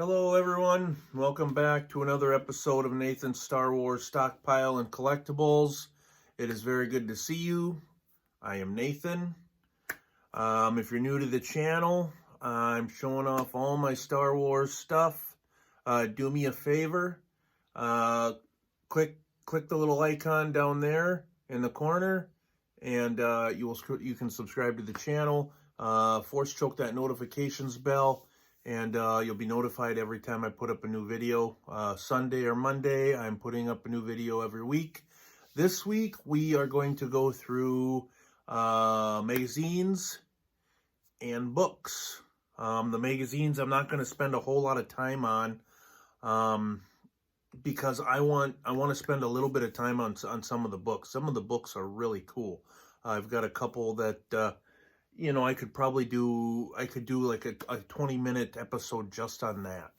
Hello everyone, welcome back to another episode of Nathan's Star Wars Stockpile and Collectibles. It is very good to see you. I am Nathan. If you're new to the channel, I'm showing off all my Star Wars stuff. Do me a favor, click the little icon down there in the corner, and you can subscribe to the channel. Force choke that notifications bell, and you'll be notified every time I put up a new video. Sunday or Monday, I'm putting up a new video every week. This week, we are going to go through magazines and books. The magazines I'm not going to spend a whole lot of time on because I want to spend a little bit of time on some of the books. Some of the books are really cool. I've got a couple that I could do like a 20-minute episode just on that.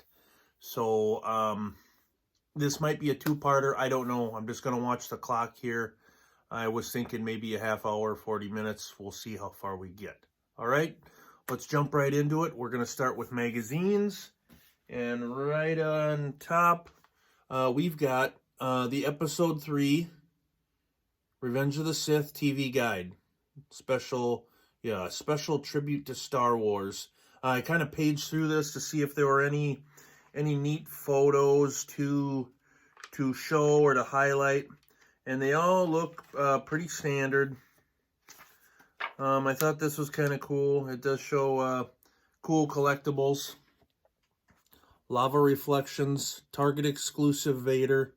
So this might be a two-parter. I don't know. I'm just going to watch the clock here. I was thinking maybe a half hour, 40 minutes. We'll see how far we get. All right, let's jump right into it. We're going to start with magazines. And right on top, we've got the Episode 3 Revenge of the Sith TV Guide. Special tribute to Star Wars. I kind of paged through this to see if there were any neat photos to show or to highlight, and they all look pretty standard. I thought this was kind of cool. It does show cool collectibles. Lava Reflections, Target exclusive Vader.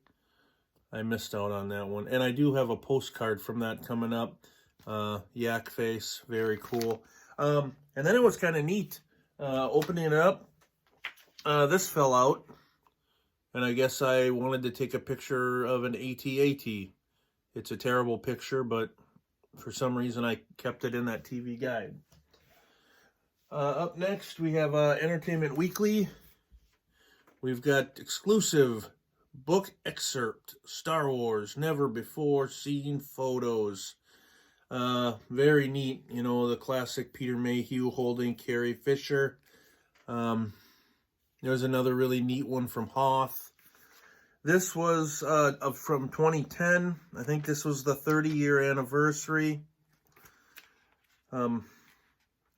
I missed out on that one, and I do have a postcard from that coming up. Yak face, very cool. And then it was kind of neat opening it up. This fell out, and I guess I wanted to take a picture of an AT-AT. It's a terrible picture, but for some reason I kept it in that TV guide. Up next, we have Entertainment Weekly. We've got exclusive book excerpt, Star Wars Never Before Seen Photos. Very neat, the classic Peter Mayhew holding Carrie Fisher. There's another really neat one from Hoth. This was from 2010. I think this was the 30-year anniversary.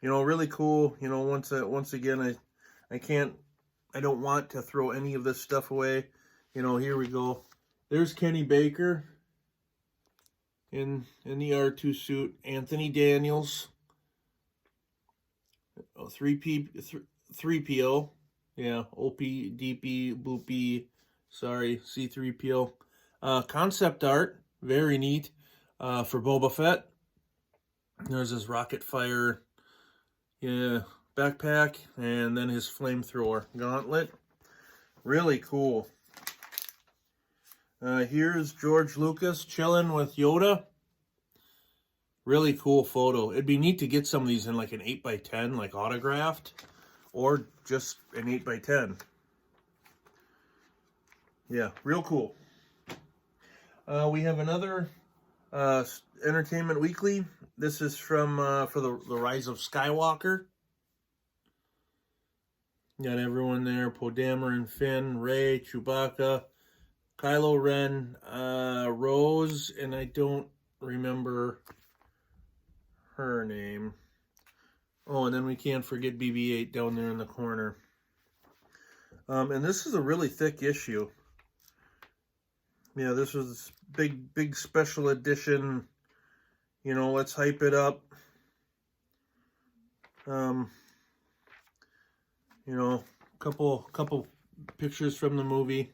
Really cool. Once again, I don't want to throw any of this stuff away. Here we go. There's Kenny Baker in the R2 suit. Anthony Daniels. 3PO. Yeah, OP, DP, Boopy. Sorry, C3PO. Concept art. Very neat. For Boba Fett. There's his rocket fire backpack. And then his flamethrower gauntlet. Really cool. Here's George Lucas chilling with Yoda. Really cool photo. It'd be neat to get some of these in like an 8x10, like autographed, or just an 8x10. Yeah, real cool. We have another Entertainment Weekly. This is from for the Rise of Skywalker. Got everyone there: Poe Dameron, Finn, Rey, Chewbacca, Kylo Ren, Rose, and I don't remember her name. Oh, and then we can't forget BB-8 down there in the corner. And this is a really thick issue. Yeah, this was big special edition. Let's hype it up. Couple pictures from the movie.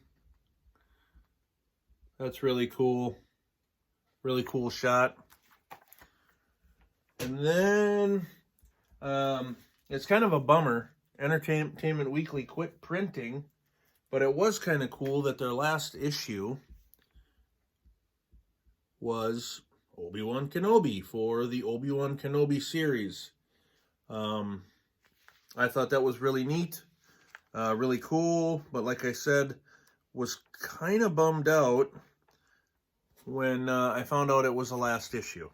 That's really cool. Really cool shot. And then it's kind of a bummer. Entertainment Weekly quit printing, but it was kind of cool that their last issue was Obi-Wan Kenobi for the Obi-Wan Kenobi series. I thought that was really neat. Really cool, but like I said, was kind of bummed out when I found out it was the last issue.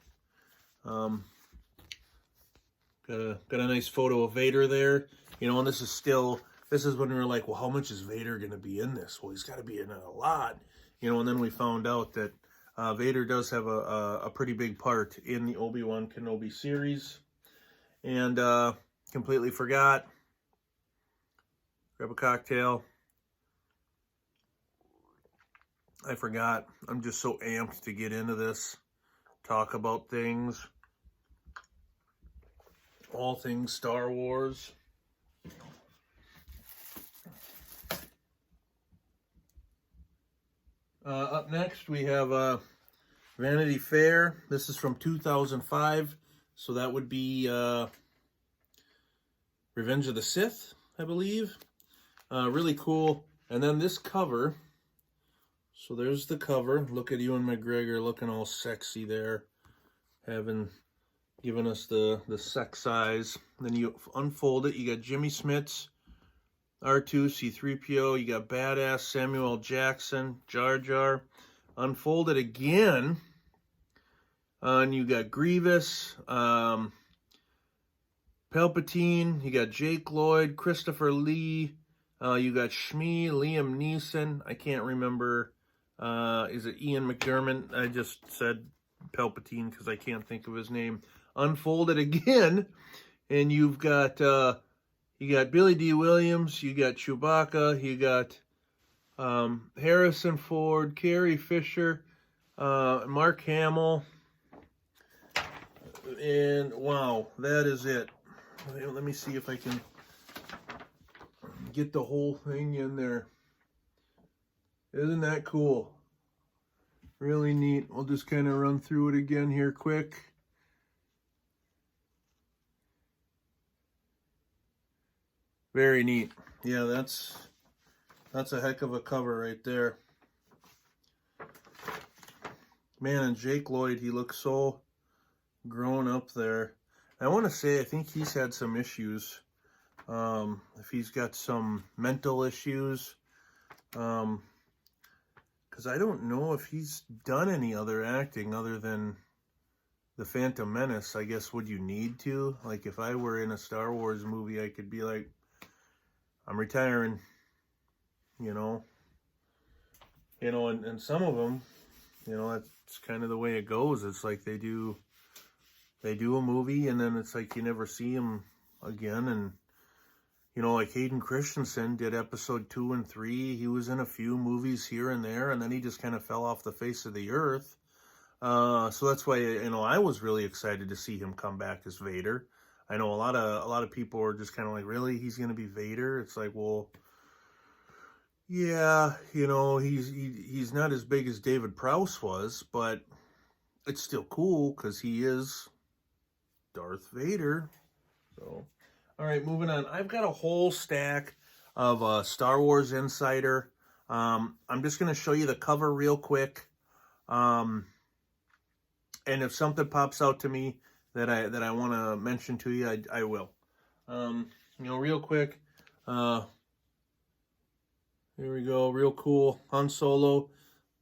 Got a nice photo of Vader there. And this is still this is when we were like, well, how much is Vader going to be in this? Well, he's got to be in it a lot, you know. And then we found out that Vader does have a pretty big part in the Obi-Wan Kenobi series. And completely forgot. Grab a cocktail. I forgot. I'm just so amped to get into this. Talk about things. All things Star Wars. Up next, we have Vanity Fair. This is from 2005. So that would be Revenge of the Sith, I believe. Really cool. And then this cover. So there's the cover. Look at Ewan McGregor looking all sexy there. Giving us the sex eyes. Then you unfold it. You got Jimmy Smits, R2, C-3PO. You got Badass, Samuel L. Jackson, Jar Jar. Unfold it again. And you got Grievous, Palpatine. You got Jake Lloyd, Christopher Lee. You got Shmi, Liam Neeson. I can't remember. Is it Ian McDermott? I just said Palpatine because I can't think of his name. Unfold it again, and you got Billy D. Williams. You got Chewbacca. You got Harrison Ford, Carrie Fisher, Mark Hamill. And wow, that is it. Let me see if I can get the whole thing in there. Isn't that cool? Really neat. We'll just kind of run through it again here quick. Very neat. Yeah, that's a heck of a cover right there. Man, and Jake Lloyd, he looks so grown up there. I want to say I think he's had some issues. If he's got some mental issues. Because I don't know if he's done any other acting other than The Phantom Menace. I guess, would you need to? Like, if I were in a Star Wars movie, I could be like, I'm retiring, you know. You know, and some of them, you know, that's kind of the way it goes. It's like they do a movie, and then it's like you never see them again. And, you know, like Hayden Christensen did episode 2 and 3. He was in a few movies here and there, and then he just kind of fell off the face of the earth. So that's why, you know, I was really excited to see him come back as Vader. I know a lot of people are just kind of like, really, he's going to be Vader? It's like, well, yeah, you know, he's not as big as David Prowse was, but it's still cool because he is Darth Vader. So, all right, moving on. I've got a whole stack of Star Wars Insider. I'm just going to show you the cover real quick. And if something pops out to me that I want to mention to you, I will. You know, real quick. Here we go. Real cool. Han Solo,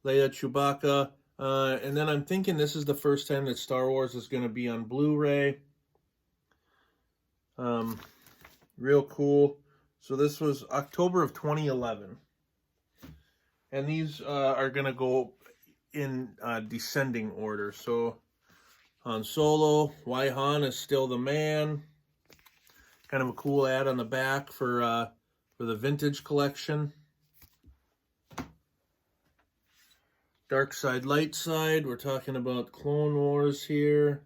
Leia, Chewbacca. And then I'm thinking this is the first time that Star Wars is going to be on Blu-ray. Real cool. So this was October of 2011. And these are going to go in descending order. So Han Solo, why Han is still the man. Kind of a cool ad on the back for the vintage collection. Dark side, light side. We're talking about Clone Wars here.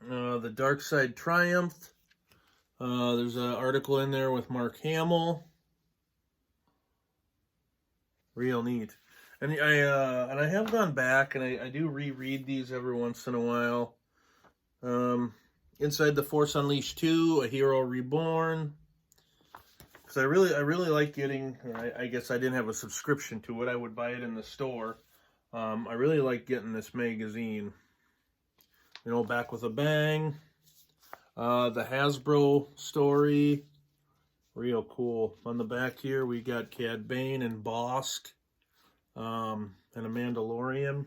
The dark side triumphed. There's an article in there with Mark Hamill. Real neat. And I have gone back and I do reread these every once in a while. Inside the Force Unleashed 2, A Hero Reborn. Because I really like getting, I guess I didn't have a subscription to it. I would buy it in the store. I really like getting this magazine. You know, Back with a Bang. The Hasbro story. Real cool. On the back here, we got Cad Bane and Bosk. And a Mandalorian.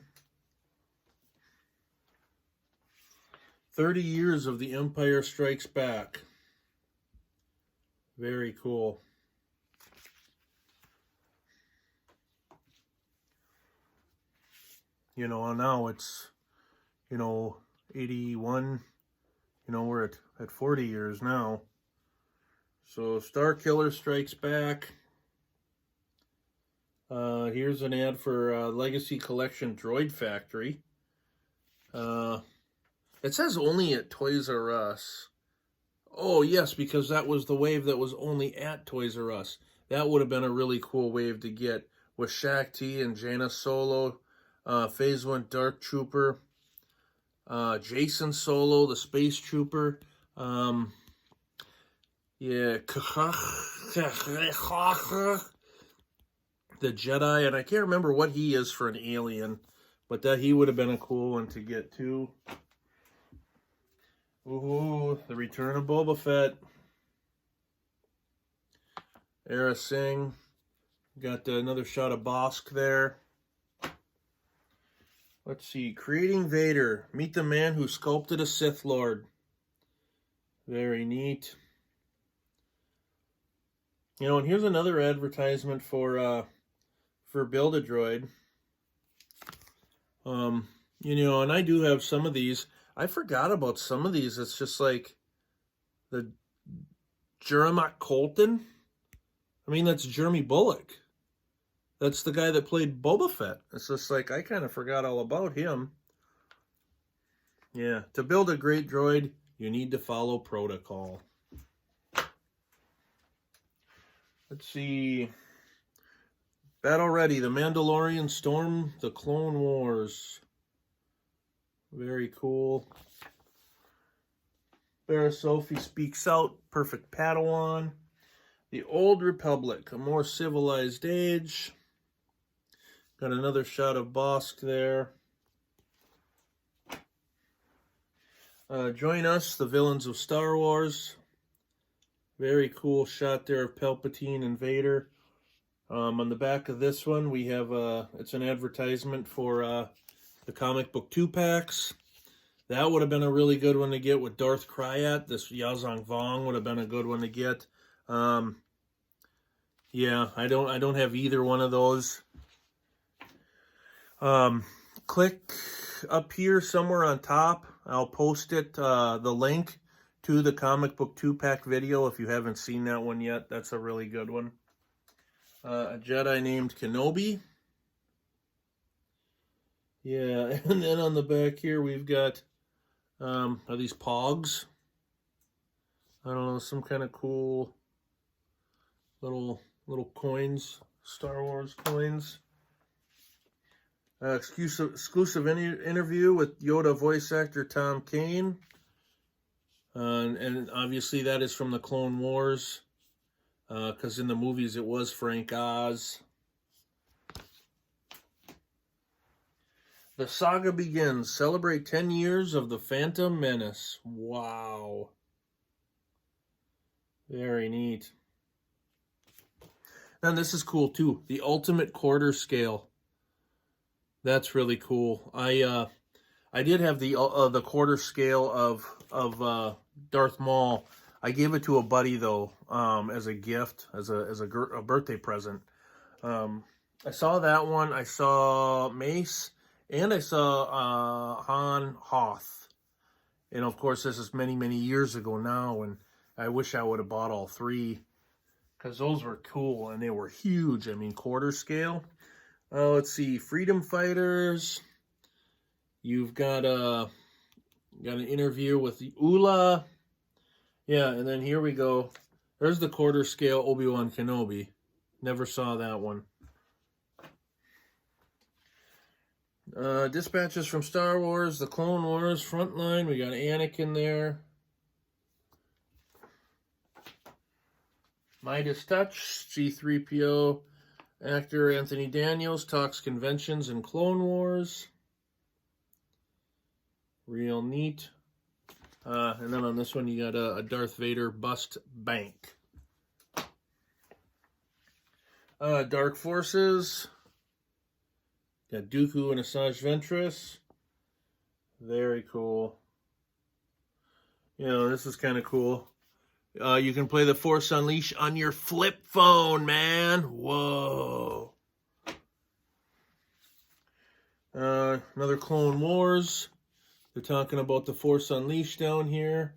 30 years of The Empire Strikes Back. Very cool. You know, now it's, 81. We're at 40 years now. So Star Killer Strikes Back. Here's an ad for Legacy Collection Droid Factory. It says only at Toys R Us. Oh, yes, because that was the wave that was only at Toys R Us. That would have been a really cool wave to get with Shaq T and Jaina Solo, Phase 1 Dark Trooper, Jason Solo, the Space Trooper, yeah, the Jedi, and I can't remember what he is for an alien, but that he would have been a cool one to get too. Ooh, the Return of Boba Fett. Era Singh. Got another shot of Bosk there. Let's see. Creating Vader. Meet the man who sculpted a Sith Lord. Very neat. And here's another advertisement for Build-A-Droid. And I do have some of these. I forgot about some of these. It's just like the Jeremiah Colton. I mean, that's Jeremy Bulloch. That's the guy that played Boba Fett. It's just like, I kind of forgot all about him. Yeah, to build a great droid, you need to follow protocol. Let's see. Battle Ready, The Mandalorian Storm, The Clone Wars. Very cool. Barra Sophie Speaks Out, Perfect Padawan. The Old Republic, A More Civilized Age. Got another shot of Bosk there. Join Us, The Villains of Star Wars. Very cool shot there of Palpatine and Vader. On the back of this one, we have, it's an advertisement for the comic book 2-packs. That would have been a really good one to get with Darth Kryat. This Yazang Vong would have been a good one to get. Yeah, I don't have either one of those. Click up here somewhere on top. I'll post it, the link to the comic book 2-pack video if you haven't seen that one yet. That's a really good one. A Jedi named Kenobi. Yeah, and then on the back here we've got, are these Pogs? I don't know, some kind of cool little coins, Star Wars coins. Exclusive interview with Yoda voice actor Tom Kane. And obviously that is from the Clone Wars. Because in the movies it was Frank Oz. The saga begins. Celebrate 10 years of the Phantom Menace. Wow. Very neat. And this is cool too. The Ultimate Quarter Scale. That's really cool. I did have the quarter scale of Darth Maul. I gave it to a buddy though, as a gift, as a birthday present. I saw that one. I saw Mace, and I saw Han Hoth. And of course, this is many, many years ago now, and I wish I would have bought all three, because those were cool, and they were huge. I mean, quarter scale. Let's see, Freedom Fighters. You've got an interview with the Ula. Yeah, and then here we go. There's the quarter scale Obi-Wan Kenobi. Never saw that one. Dispatches from Star Wars, the Clone Wars, Frontline. We got Anakin there. Midas Touch, C-3PO. Actor Anthony Daniels talks conventions and Clone Wars. Real neat. And then on this one, you got a Darth Vader bust bank. Dark Forces. Got Dooku and Asajj Ventress. Very cool. You know, this is kind of cool. You can play the Force Unleashed on your flip phone, man. Whoa. Another Clone Wars. They're talking about the Force Unleashed down here.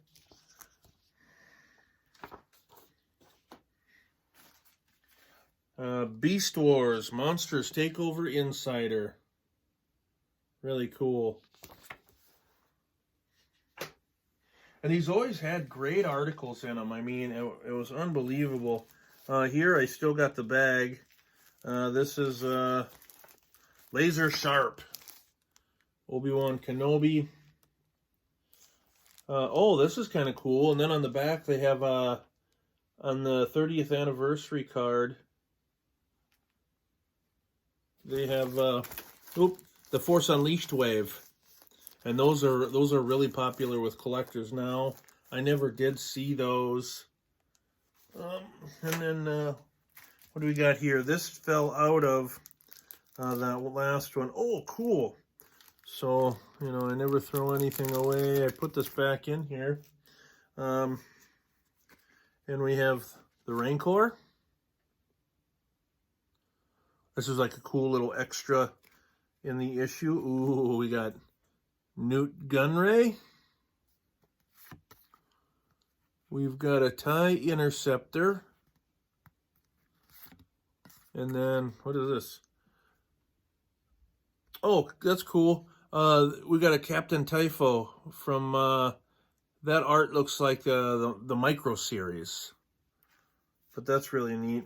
Beast Wars, Monsters Takeover Insider. Really cool. And he's always had great articles in them. I mean, it was unbelievable. Here, I still got the bag. This is Laser Sharp. Obi-Wan Kenobi. Oh, this is kind of cool. And then on the back, they have, on the 30th anniversary card, they have, the Force Unleashed wave. And those are really popular with collectors now. I never did see those. And then, what do we got here? This fell out of that last one. Oh, cool. So, you know, I never throw anything away. I put this back in here. And we have the Rancor. This is like a cool little extra in the issue. Ooh, we got Newt Gunray. We've got a TIE Interceptor. And then, what is this? Oh, that's cool. We got a Captain Typho from, that art looks like the Micro Series. But that's really neat.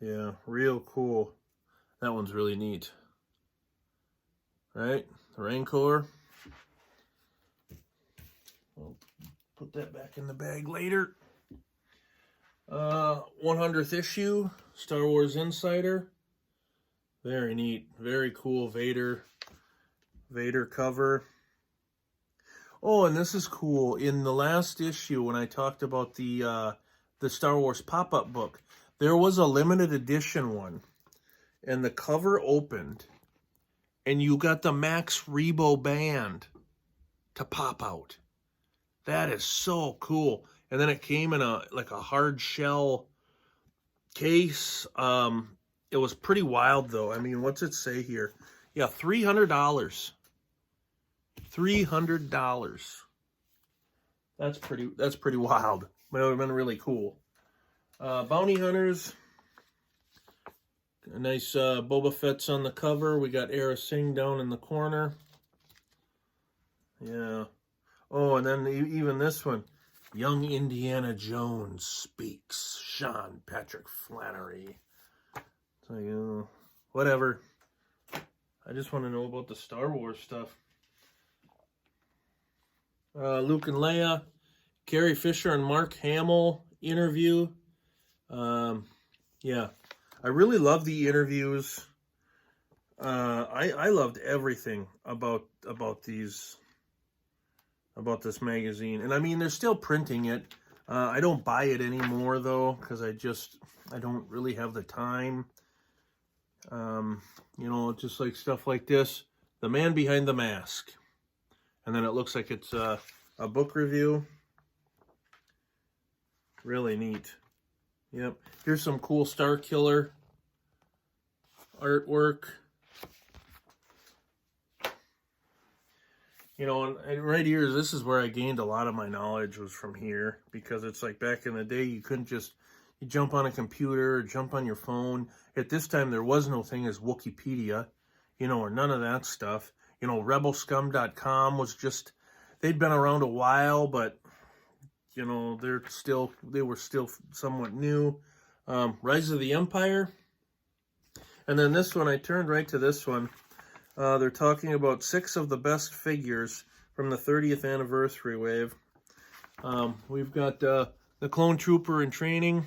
Yeah, real cool. That one's really neat. Right? The Rancor. I'll put that back in the bag later. 100th issue, Star Wars Insider. Very neat. Very cool Vader cover. Oh, and this is cool. In the last issue, when I talked about the Star Wars pop-up book, there was a limited edition one. And the cover opened. And you got the Max Rebo band to pop out. That is so cool. And then it came in a hard shell case. It was pretty wild though. I mean, what's it say here? Yeah, $300. $300. That's pretty wild. But it would have been really cool. Bounty Hunters. A nice Boba Fett's on the cover. We got Era Singh down in the corner. Yeah. Oh, and then even this one. Young Indiana Jones Speaks. Sean Patrick Flannery. So, you know, whatever. I just want to know about the Star Wars stuff. Luke and Leia. Carrie Fisher and Mark Hamill interview. Yeah. I really love the interviews. I loved everything about this magazine. And I mean, they're still printing it. I don't buy it anymore though, because I don't really have the time. You know, just like stuff like this. The Man Behind the Mask. And then it looks like it's a book review. Really neat. Yep. Here's some cool Star Killer artwork. You know, and right here, this is where I gained a lot of my knowledge, was from here. Because it's like back in the day, you couldn't just, you jump on a computer or jump on your phone. At this time, there was no thing as Wikipedia, you know, or none of that stuff. You know, rebelscum.com was just, they'd been around a while, but, you know, they were still somewhat new. Rise of the Empire. And then this one, I turned right to this one. They're talking about 6 of the best figures from the 30th anniversary wave. We've got the Clone Trooper in training.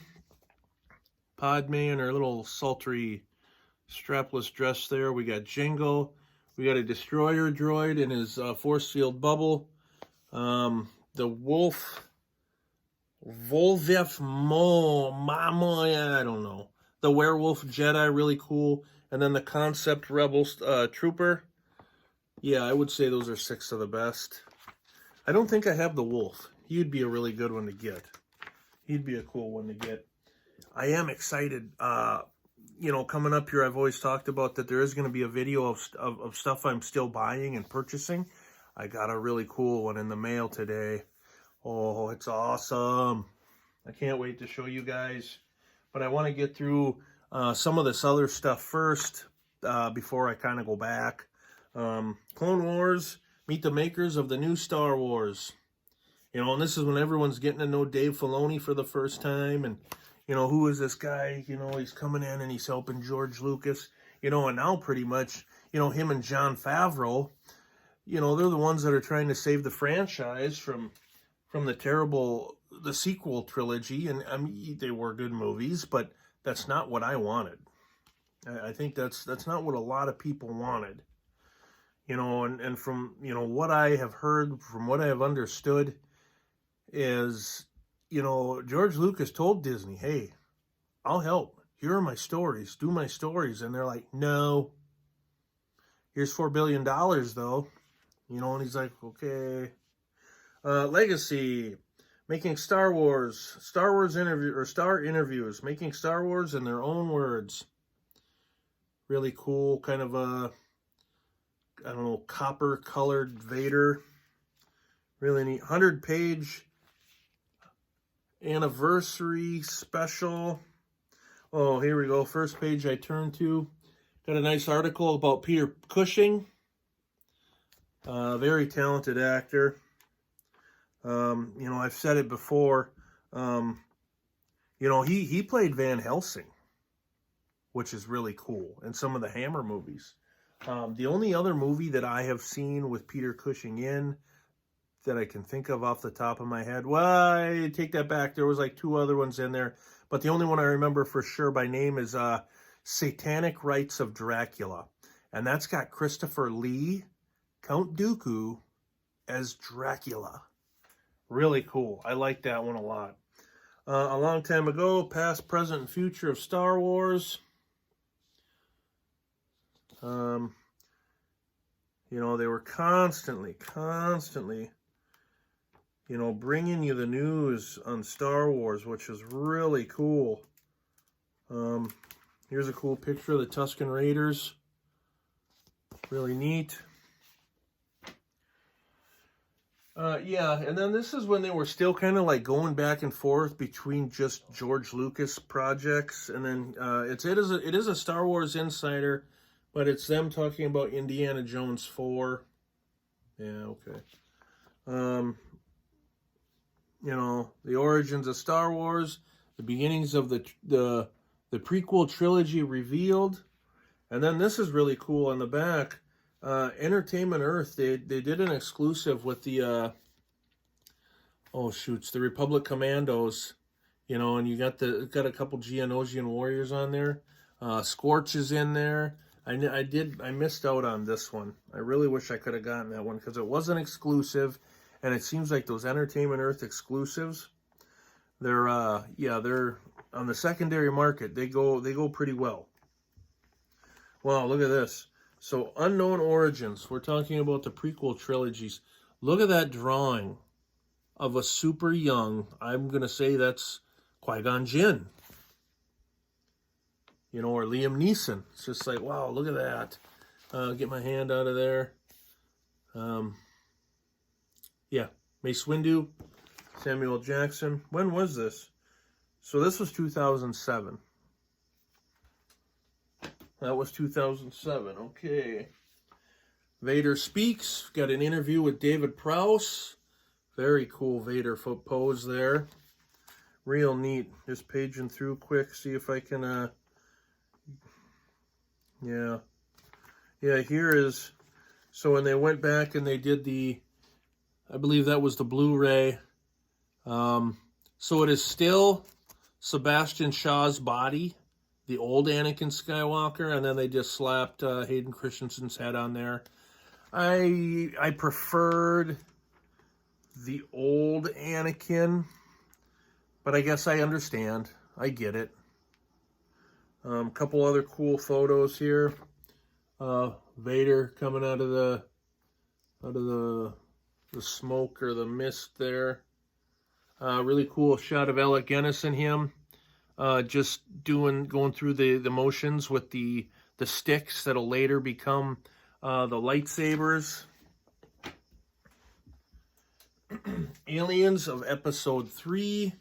Padme in her little sultry strapless dress there. We got Jango. We got a destroyer droid in his force field bubble. The Volvef Mamo, I don't know. The Werewolf Jedi, really cool. And then the Concept Rebels Trooper. Yeah, I would say those are 6 of the best. I don't think I have the wolf. He'd be a really good one to get. He'd be a cool one to get. I am excited. You know, coming up here, I've always talked about that there is going to be a video of stuff I'm still buying and purchasing. I got a really cool one in the mail today. Oh, it's awesome. I can't wait to show you guys. But I want to get through some of this other stuff first before I kind of go back. Clone Wars, meet the makers of the new Star Wars. You know, and this is when everyone's getting to know Dave Filoni for the first time. And, you know, who is this guy? You know, he's coming in and he's helping George Lucas. You know, and now pretty much, you know, him and Jon Favreau, you know, they're the ones that are trying to save the franchise from the sequel trilogy. And, I mean, they were good movies, but that's not what I wanted. I think that's not what a lot of people wanted. You know, and from, you know, what I have heard, from what I have understood, is, you know, George Lucas told Disney, hey, I'll help. Here are my stories. Do my stories. And they're like, no. Here's $4 billion, though. You know, and he's like, okay. Legacy. Making Star Wars interview, or Star interviews. Making Star Wars in their own words. Really cool. Kind of a, I don't know, copper-colored Vader. Really neat. 100-page anniversary special. Oh, here we go. First page I turned to. Got a nice article about Peter Cushing. Very talented actor. You know, I've said it before. You know, he played Van Helsing, which is really cool, in some of the Hammer movies. The only other movie that I have seen with Peter Cushing in that I can think of off the top of my head, well, I take that back. There was like 2 other ones in there, but the only one I remember for sure by name is Satanic Rites of Dracula, and that's got Christopher Lee, Count Dooku, as Dracula. Really cool. I like that one a lot. A long time ago, past, present, and future of Star Wars. You know, they were constantly, you know, bringing you the news on Star Wars, which is really cool. Here's a cool picture of the Tusken Raiders. Really neat. Yeah, and then this is when they were still kind of like going back and forth between just George Lucas projects, and then it is a Star Wars Insider, but it's them talking about Indiana Jones 4. Yeah, okay. You know, the origins of Star Wars, the beginnings of the prequel trilogy revealed, and then this is really cool on the back. Entertainment Earth, they did an exclusive with the the Republic Commandos, you know, and you got a couple Geonosian warriors on there. Scorch is in there. I missed out on this one. I really wish I could have gotten that one because it wasn't exclusive, and it seems like those Entertainment Earth exclusives, they're on the secondary market. They go pretty well. Wow, look at this. So, Unknown Origins. We're talking about the prequel trilogies. Look at that drawing of a super young, I'm going to say that's Qui-Gon Jinn. You know, or Liam Neeson. It's just like, wow, look at that. Get my hand out of there. Yeah, Mace Windu, Samuel Jackson. When was this? So this was 2007. That was 2007. Okay. Vader Speaks. Got an interview with David Prowse. Very cool Vader pose there. Real neat. Just paging through quick. See if I can... Yeah, here is... So when they went back and they did the... I believe that was the Blu-ray. So it is still Sebastian Shaw's body, the old Anakin Skywalker, and then they just slapped Hayden Christensen's head on there. I preferred the old Anakin, but I guess I understand. I get it. Couple other cool photos here. Vader coming out of the the smoke or the mist there. Really cool shot of Alec Guinness and him. Just going through the motions with the sticks that'll later become the lightsabers. Aliens of Episode 3.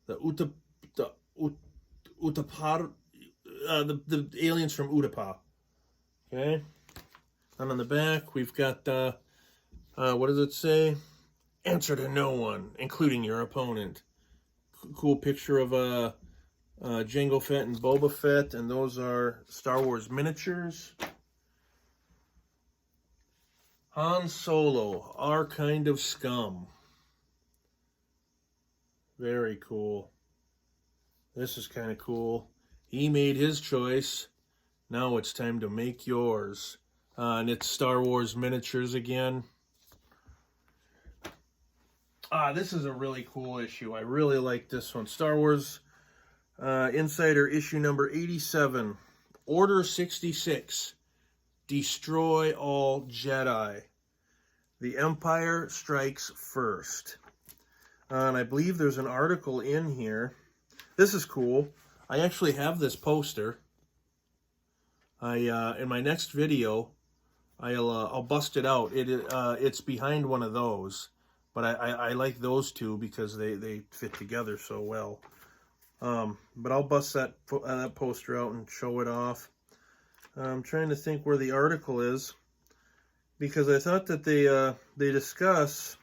The aliens from Utapau. Okay. And on the back, we've got, what does it say? Answer to no one, including your opponent. Cool picture of Jango Fett and Boba Fett, and those are Star Wars miniatures. Han Solo, Our Kind of Scum. Very cool. This is kind of cool. He made his choice. Now it's time to make yours. And it's Star Wars miniatures again. This is a really cool issue. I really like this one. Star Wars Insider issue number 87. Order 66. Destroy all Jedi. The Empire strikes first. And I believe there's an article in here. This is cool. I actually have this poster. In my next video, I'll bust it out. It's behind one of those, but I like those two because they fit together so well. But I'll bust that poster out and show it off. I'm trying to think where the article is, because I thought that they discuss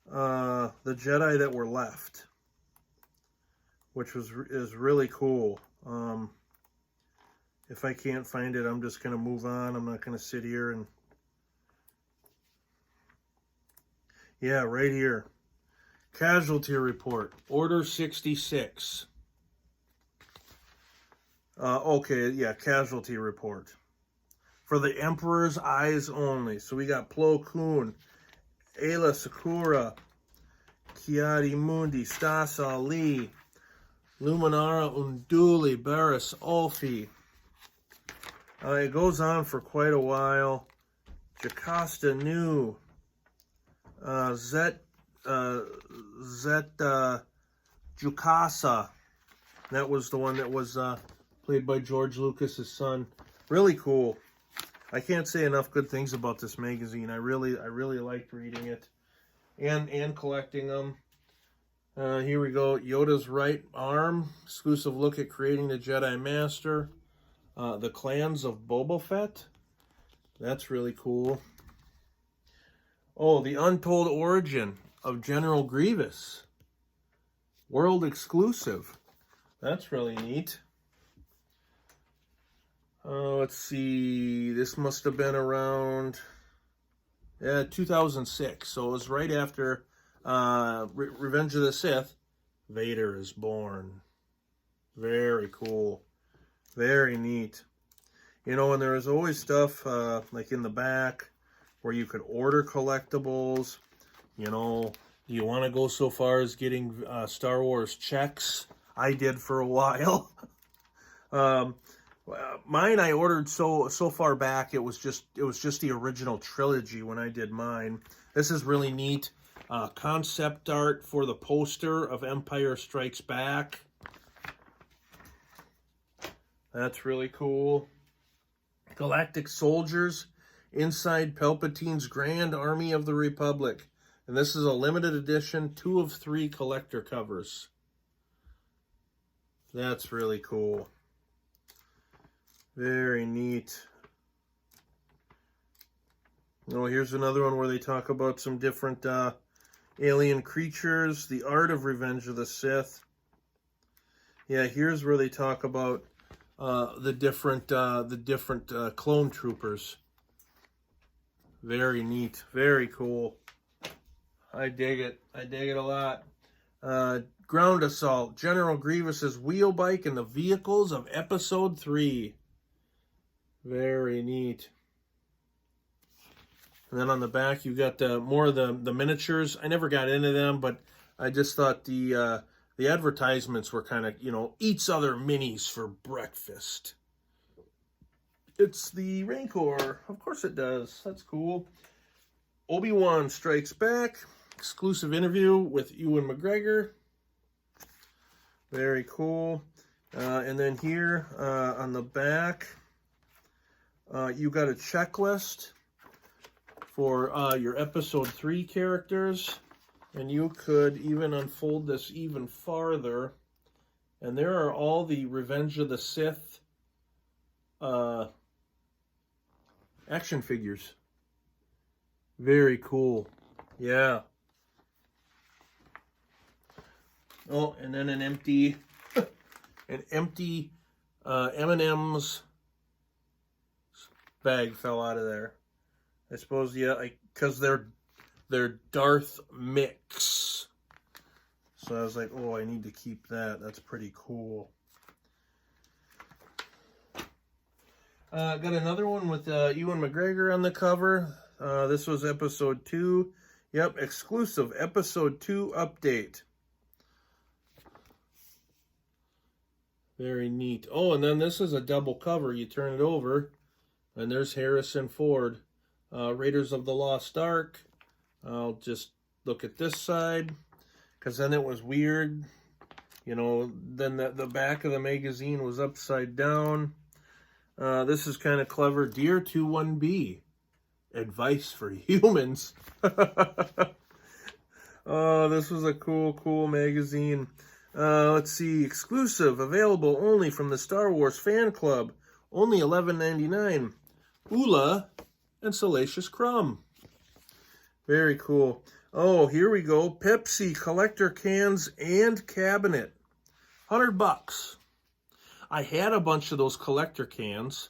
the Jedi that were left, which is really cool. If I can't find it, I'm just going to move on. I'm not going to sit here and... Yeah, right here. Casualty report. Order 66. Okay, yeah, casualty report. For the Emperor's eyes only. So we got Plo Koon, Ayla Secura, Kiadi Mundi, Stas Ali, Luminara Unduli, Barris Ulfi. It goes on for quite a while. Jocasta Nu, Zet Jukasa. That was the one that was played by George Lucas's son. Really cool. I can't say enough good things about this magazine. I really liked reading it and collecting them. Here we go. Yoda's right arm. Exclusive look at creating the Jedi Master. The Clans of Boba Fett. That's really cool. Oh, the untold origin of General Grievous. World exclusive. That's really neat. Let's see. This must have been around 2006. So it was right after Revenge of the Sith. Vader is born. Very cool. Very neat. You know, and there was always stuff like in the back where you could order collectibles. You know, do you want to go so far as getting Star Wars checks? I did for a while. Mine I ordered so far back it was just the original trilogy when I did mine. This is really neat. Concept art for the poster of Empire Strikes Back. That's really cool. Galactic Soldiers inside Palpatine's Grand Army of the Republic. And this is a limited edition, 2 of 3 collector covers. That's really cool. Very neat. Oh, here's another one where they talk about some different alien creatures. The Art of Revenge of the Sith. Yeah, here's where they talk about the different clone troopers. Very neat. Very cool. I dig it. I dig it a lot. Ground Assault. General Grievous's wheel bike and the vehicles of Episode 3. Very neat. And then on the back, you've got more of the miniatures. I never got into them, but I just thought the advertisements were kind of, you know, eats other minis for breakfast. It's the Rancor. Of course it does. That's cool. Obi-Wan Strikes Back, exclusive interview with Ewan McGregor. Very cool. And then here on the back, you got a checklist for your episode 3 characters. And you could even unfold this even farther. And there are all the Revenge of the Sith action figures. Very cool. Yeah. Oh, and then an empty M&M's bag fell out of there. I suppose, yeah, because they're Darth mix. So I was like, oh, I need to keep that. That's pretty cool. Got another one with Ewan McGregor on the cover. This was episode 2. Yep, exclusive episode 2 update. Very neat. Oh, and then this is a double cover. You turn it over, and there's Harrison Ford. Raiders of the Lost Ark. I'll just look at this side, because then it was weird. You know, then the back of the magazine was upside down. This is kind of clever. Dear 21B, advice for humans. Oh, this was a cool magazine. Let's see, exclusive, available only from the Star Wars fan club. Only $11.99. Oola and Salacious Crumb. Very cool. Oh, here we go. Pepsi collector cans and cabinet. $100. I had a bunch of those collector cans.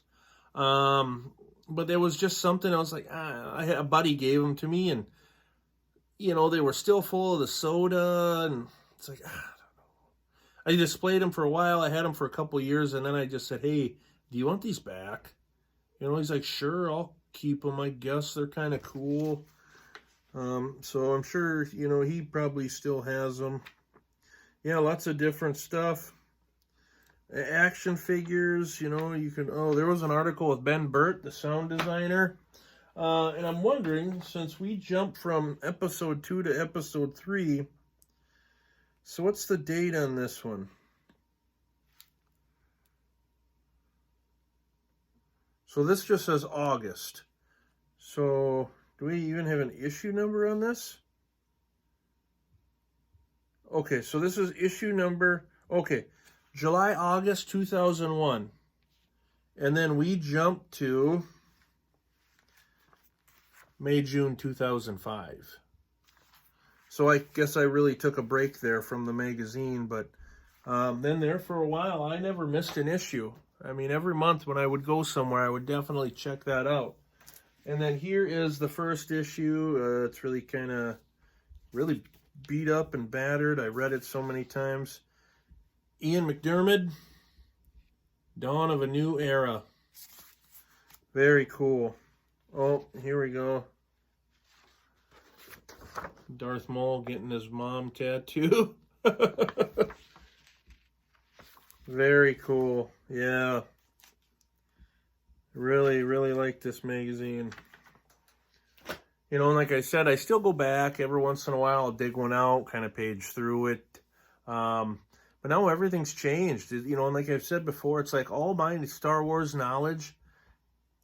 But there was just something I was like, a buddy gave them to me, and you know, they were still full of the soda, and it's like, I don't know. I displayed them for a while. I had them for a couple of years, and then I just said, hey, do you want these back? You know, he's like, sure, I'll keep them. I guess they're kind of cool. So I'm sure, you know, he probably still has them. Yeah, lots of different stuff. Action figures, you know, you can, oh, there was an article with Burt, the sound designer. And I'm wondering, since we jumped from episode 2 to episode 3, so what's the date on this one? So this just says August. So do we even have an issue number on this? Okay, so this is issue number, okay, July, August 2001. And then we jumped to May, June 2005. So I guess I really took a break there from the magazine, but then there for a while, I never missed an issue. I mean, every month when I would go somewhere, I would definitely check that out. And then here is the first issue. It's really kind of, really beat up and battered. I read it so many times. Ian McDiarmid, Dawn of a New Era. Very cool. Oh, here we go. Darth Maul getting his mom tattoo. Very cool. Yeah. Really like this magazine. You know, like I said, I still go back every once in a while. I'll dig one out, kind of page through it. But now everything's changed. You know, and like I've said before, it's like all my Star Wars knowledge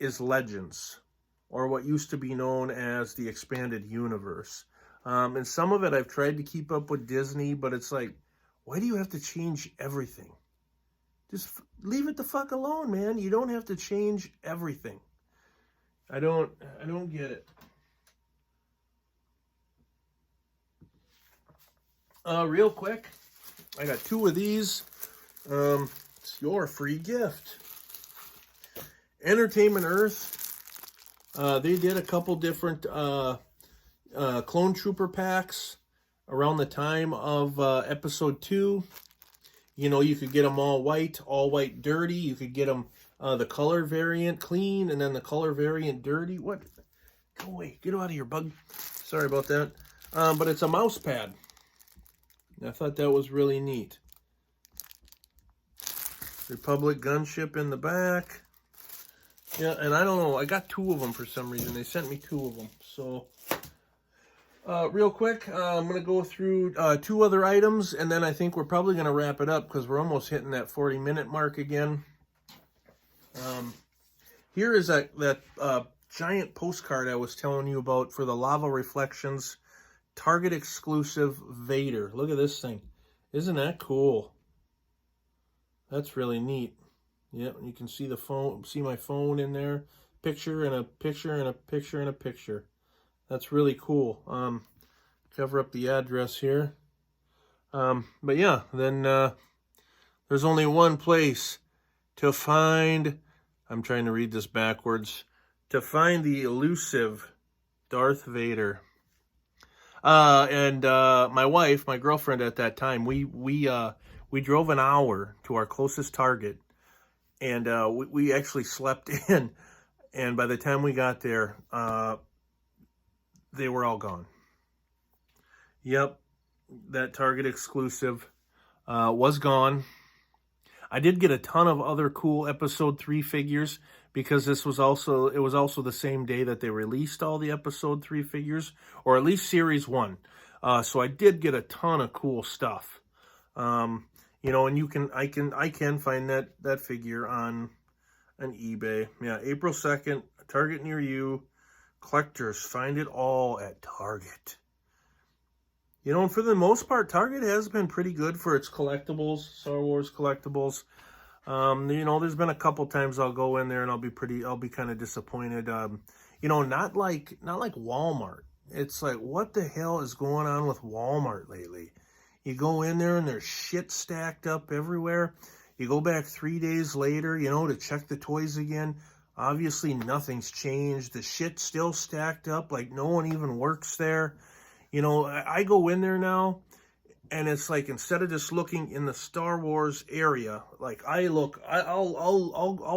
is Legends, or what used to be known as the Expanded Universe. And some of it I've tried to keep up with Disney, but it's like, why do you have to change everything? Just leave it the fuck alone, man. You don't have to change everything. I don't get it. Real quick, I got 2 of these. It's your free gift. Entertainment Earth. They did a couple different Clone Trooper packs around the time of episode 2. You know, you could get them all white dirty. You could get them the color variant clean, and then the color variant dirty. What? Go away. Get out of here, bug. Sorry about that. But it's a mouse pad. I thought that was really neat. Republic gunship in the back. Yeah, and I don't know. I got 2 of them for some reason. They sent me 2 of them. So Real quick, I'm going to go through 2 other items, and then I think we're probably going to wrap it up because we're almost hitting that 40-minute mark again. Here is that giant postcard I was telling you about for the Lava Reflections Target exclusive Vader. Look at this thing. Isn't that cool? That's really neat. Yep, you can see the phone, see my phone in there. Picture and a picture and a picture and a picture. That's really cool. Cover up the address here. But yeah, then there's only one place to find, I'm trying to read this backwards, to find the elusive Darth Vader. And my wife, my girlfriend at that time, we drove an hour to our closest Target, and we actually slept in. And by the time we got there, they were all gone. Yep, that Target exclusive was gone. I did get a ton of other cool Episode 3 figures because it was also the same day that they released all the Episode 3 figures, or at least Series 1. So I did get a ton of cool stuff. And I can find that figure on eBay. Yeah, April 2nd, Target near you. Collectors, find it all at Target. And for the most part, Target has been pretty good for its collectibles, Star Wars collectibles. There's been a couple times I'll go in there and I'll be kind of disappointed. Not like Walmart. It's like, what the hell is going on with Walmart lately? You go in there and there's shit stacked up everywhere. You go back 3 days later, to check the toys again. Obviously, nothing's changed. The shit's still stacked up like no one even works there. I go in there now, and it's like, instead of just looking in the Star Wars area, like I'll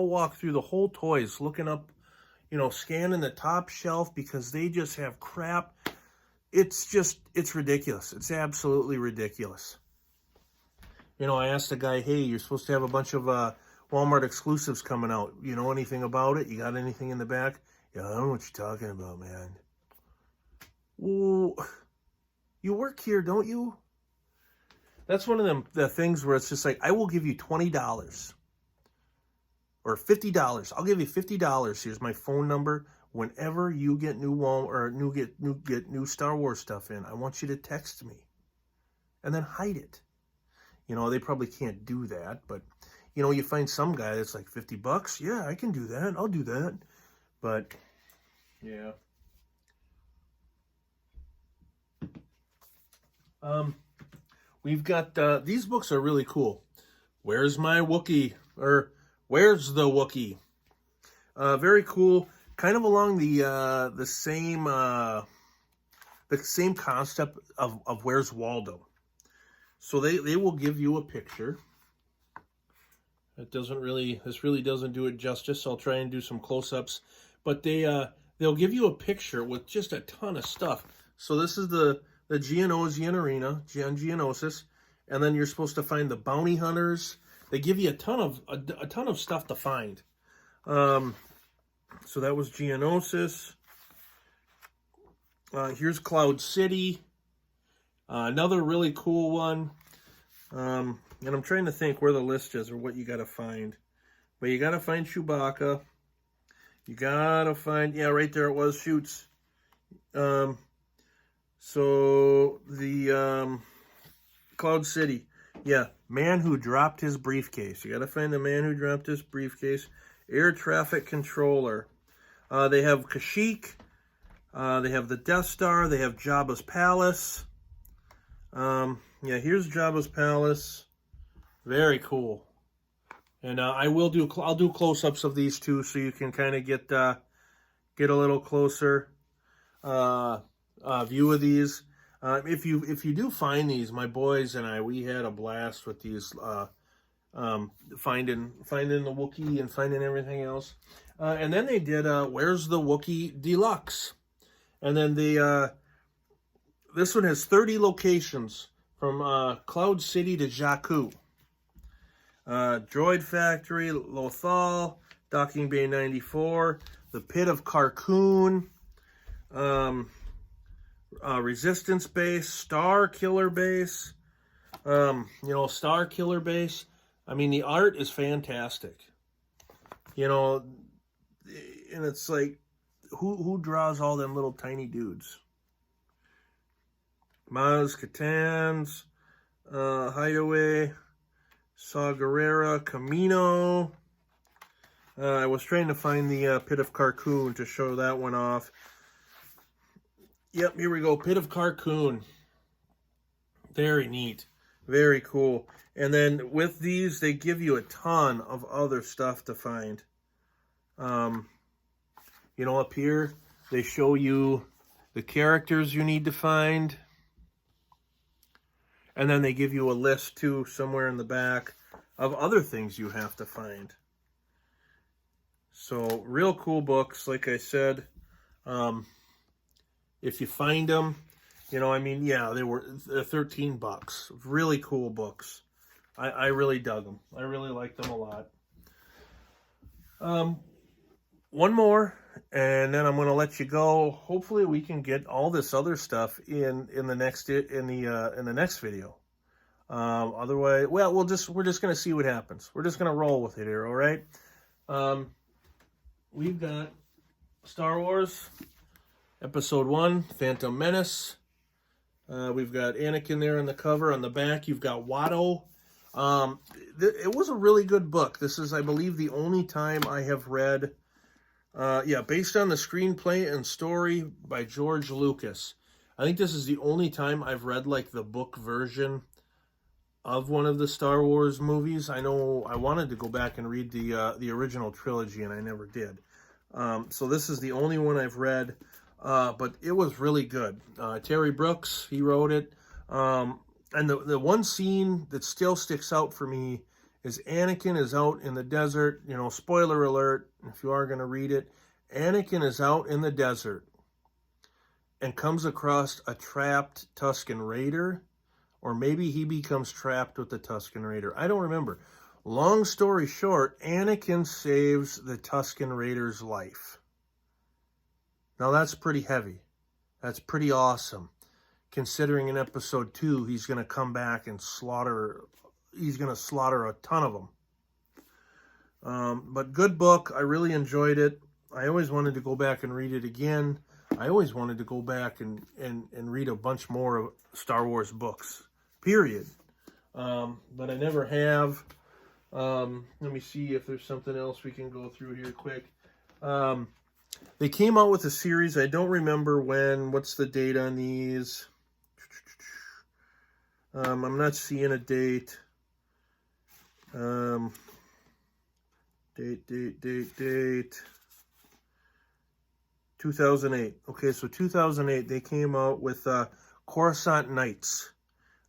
walk through the whole toys, looking up, scanning the top shelf because they just have crap. It's ridiculous. It's absolutely ridiculous. I asked the guy, hey, you're supposed to have a bunch of Walmart exclusives coming out. You know anything about it? You got anything in the back? Yeah, I don't know what you're talking about, man. Well, you work here, don't you? That's one of the things where it's just like, I will give you $20 or $50. I'll give you $50. Here's my phone number. Whenever you get new new Star Wars stuff in, I want you to text me, and then hide it. They probably can't do that, but you find some guy that's like $50. Yeah, I can do that. I'll do that. But yeah. We've got these books are really cool. Where's my Wookiee? Or Where's the Wookiee? Very cool. Kind of along the same concept of Where's Waldo. So they will give you a picture. This really doesn't do it justice. I'll try and do some close-ups, but they'll give you a picture with just a ton of stuff. So this is the Geonosian arena, Geonosis, and then you're supposed to find the bounty hunters. They give you a ton of stuff to find. So that was Geonosis. Here's Cloud City. Another really cool one. And I'm trying to think where the list is or what you got to find. But you got to find Chewbacca. You got to find, yeah, right there it was, Shoots. So the Cloud City. Yeah, man who dropped his briefcase. You got to find the man who dropped his briefcase. Air traffic controller. They have Kashyyyk. They have the Death Star. They have Jabba's palace. Yeah, here's Jabba's palace. Very cool. And I'll do close-ups of these two so you can kind of get a little closer view of these. If you do find these, my boys and we had a blast with these. Finding the Wookiee and finding everything else. And then they did Where's the Wookiee Deluxe. And then this one has 30 locations from Cloud City to Jakku. Droid Factory, Lothal, Docking Bay 94, the Pit of Carkoon, Resistance base, Star Killer base, Star Killer base. I mean, the art is fantastic. And it's like, who draws all them little tiny dudes? Maz, Katans, Hideaway, Saw Gerrera, Camino. I was trying to find the Pit of Carcoon to show that one off. Yep, here we go. Pit of Carcoon. Very neat. Very cool. And then with these, they give you a ton of other stuff to find. Up here, they show you the characters you need to find. And then they give you a list, too, somewhere in the back of other things you have to find. So, real cool books, like I said. If you find them, they were $13. Really cool books. I really dug them. I really liked them a lot. One more, and then I'm going to let you go. Hopefully, we can get all this other stuff in the next video. Otherwise, well, we're just going to see what happens. We're just going to roll with it here. All right. We've got Star Wars Episode 1, Phantom Menace. We've got Anakin there on the cover. On the back, you've got Watto. It was a really good book. This is, I believe, the only time I have read, based on the screenplay and story by George Lucas. I think this is the only time I've read, like, the book version of one of the Star Wars movies. I know I wanted to go back and read the original trilogy, and I never did. So this is the only one I've read, but it was really good. Terry Brooks, he wrote it. And the one scene that still sticks out for me is Anakin is out in the desert. Spoiler alert, if you are going to read it. Anakin is out in the desert and comes across a trapped Tusken Raider. Or maybe he becomes trapped with the Tusken Raider. I don't remember. Long story short, Anakin saves the Tusken Raider's life. Now that's pretty heavy. That's pretty awesome. Considering in episode 2, he's going to come back and slaughter a ton of them. But good book. I really enjoyed it. I always wanted to go back and read it again. I always wanted to go back and read a bunch more of Star Wars books. Period. But I never have. Let me see if there's something else we can go through here quick. They came out with a series. I don't remember when. What's the date on these? I'm not seeing a date. Date. 2008. Okay, so 2008, they came out with Coruscant Nights.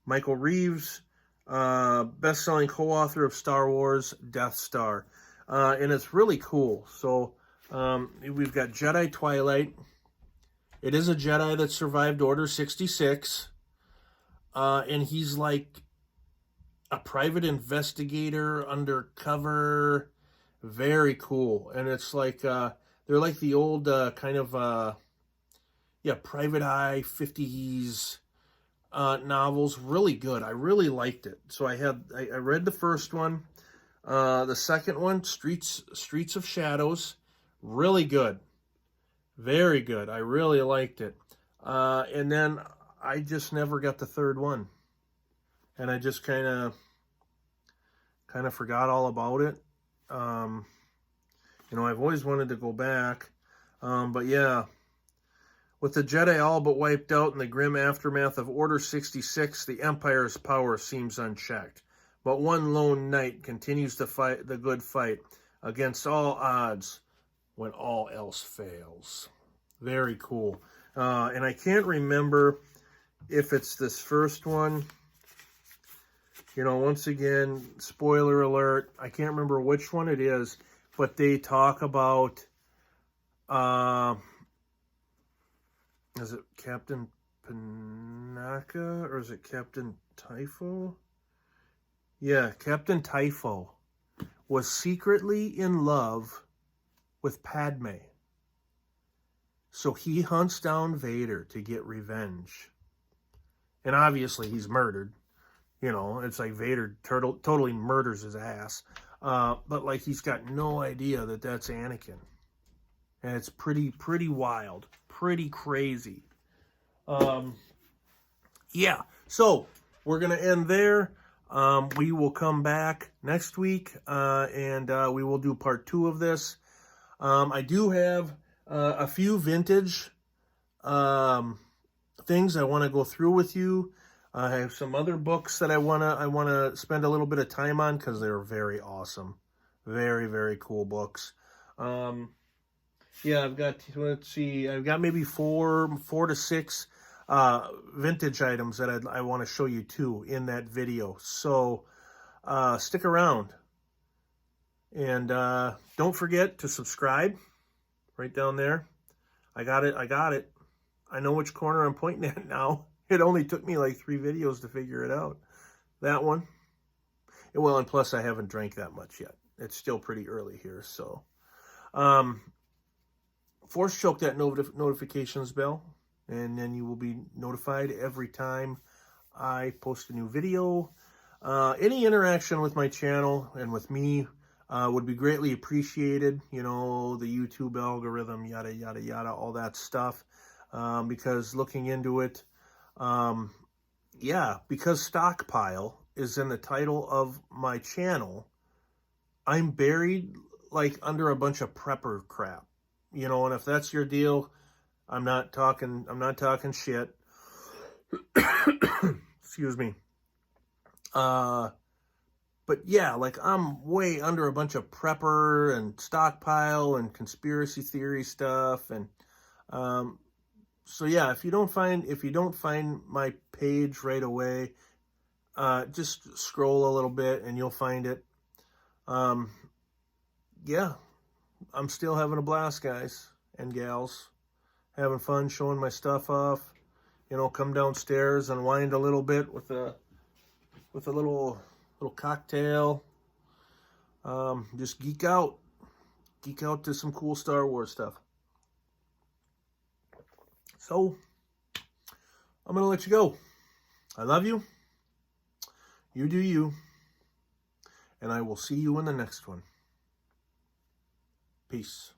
Michael Reeves, best-selling co-author of Star Wars, Death Star. And it's really cool. So we've got Jedi Twilight. It is a Jedi that survived Order 66. And he's like a private investigator, undercover. Very cool. And it's like, they're like the old private eye 50s novels. Really good. I really liked it. So I read the first one. The second one, Streets of Shadows. Really good. Very good. I really liked it. And then I just never got the third one. And I just kind of forgot all about it. I've always wanted to go back. But yeah, with the Jedi all but wiped out in the grim aftermath of Order 66, the Empire's power seems unchecked. But one lone knight continues to fight the good fight against all odds when all else fails. Very cool. And I can't remember if it's this first one. Once again, spoiler alert, I can't remember which one it is, but they talk about, is it Captain Panaka, or is it Captain Typho? Yeah, Captain Typho was secretly in love with Padme. So he hunts down Vader to get revenge. And obviously he's murdered. You know, it's like Vader totally murders his ass. But like he's got no idea that that's Anakin. And it's pretty wild. Pretty crazy. Yeah. So we're going to end there. We will come back next week. And we will do part 2 of this. I do have a few vintage things I want to go through with you. I have some other books that I wanna spend a little bit of time on because they're very awesome, very, very cool books. Yeah, I've got, let's see, I've got maybe four to six vintage items that I want to show you too in that video. So stick around, and don't forget to subscribe right down there. I got it. I know which corner I'm pointing at now. It only took me like 3 videos to figure it out. That one. Well, and plus I haven't drank that much yet. It's still pretty early here, so. Force choke that notifications bell, and then you will be notified every time I post a new video. Any interaction with my channel and with me would be greatly appreciated. You know, the YouTube algorithm, yada, yada, yada, all that stuff. Because looking into it, yeah, because StockPile is in the title of my channel, I'm buried like under a bunch of prepper crap, you know. And if that's your deal, I'm not talking shit. Excuse me. But yeah, like I'm way under a bunch of prepper and StockPile and conspiracy theory stuff, and so yeah, if you don't find my page right away, just scroll a little bit and you'll find it. Yeah, I'm still having a blast, guys and gals. Having fun showing my stuff off. You know, come downstairs and wind a little bit with a little cocktail. Just geek out to some cool Star Wars stuff. So, I'm going to let you go. I love you. You do you. And I will see you in the next one. Peace.